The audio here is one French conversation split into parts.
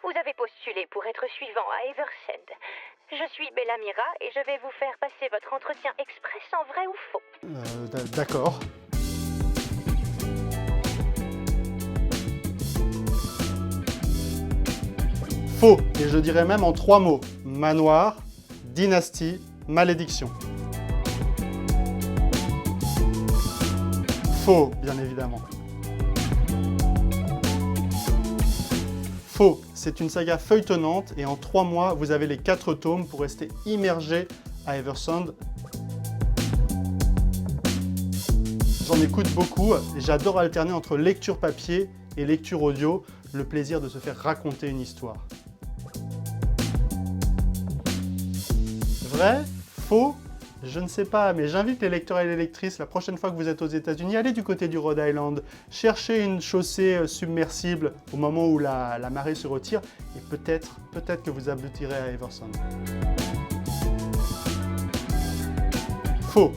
Vous avez postulé pour être suivant à Eversend. Je suis Bella Mira et je vais vous faire passer votre entretien express en vrai ou faux. D'accord. Faux, et je dirais même en 3 mots. Manoir, dynastie, malédiction. Faux, bien évidemment. Faux, c'est une saga feuilletonnante et en 3 mois, vous avez les 4 tomes pour rester immergé à Eversend. J'en écoute beaucoup et j'adore alterner entre lecture papier et lecture audio, le plaisir de se faire raconter une histoire. Vrai? Faux? Je ne sais pas, mais j'invite les lecteurs et les lectrices, la prochaine fois que vous êtes aux États-Unis, allez du côté du Rhode Island, cherchez une chaussée submersible au moment où la marée se retire, et peut-être que vous aboutirez à Eversend. Faux.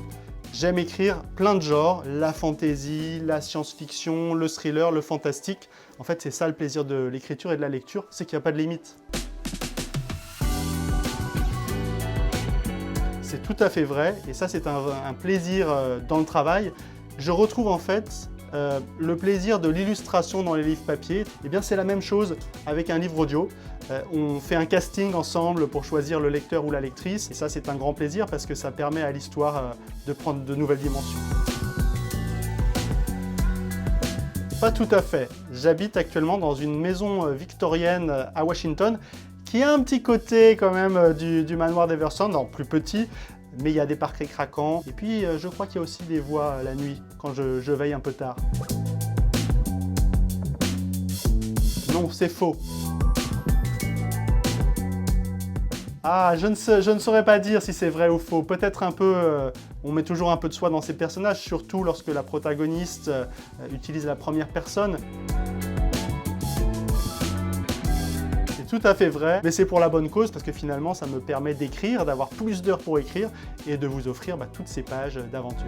J'aime écrire plein de genres, la fantasy, la science-fiction, le thriller, le fantastique. En fait, c'est ça le plaisir de l'écriture et de la lecture, c'est qu'il n'y a pas de limite. C'est tout à fait vrai, et ça c'est un plaisir dans le travail. Je retrouve en fait le plaisir de l'illustration dans les livres papier. Et bien c'est la même chose avec un livre audio. On fait un casting ensemble pour choisir le lecteur ou la lectrice, et ça c'est un grand plaisir parce que ça permet à l'histoire de prendre de nouvelles dimensions. Pas tout à fait. J'habite actuellement dans une maison victorienne à Washington, qui a un petit côté quand même du manoir d'Eversend, en plus petit, mais il y a des parquets craquants. Et puis je crois qu'il y a aussi des voix la nuit, quand je veille un peu tard. Non, c'est faux. Ah, je ne saurais pas dire si c'est vrai ou faux. Peut-être un peu, on met toujours un peu de soi dans ces personnages, surtout lorsque la protagoniste utilise la première personne. Tout à fait vrai, mais c'est pour la bonne cause parce que finalement ça me permet d'écrire, d'avoir plus d'heures pour écrire et de vous offrir toutes ces pages d'aventure.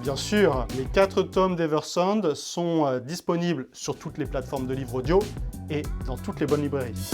Bien sûr, les 4 tomes d'Eversend sont disponibles sur toutes les plateformes de livres audio et dans toutes les bonnes librairies.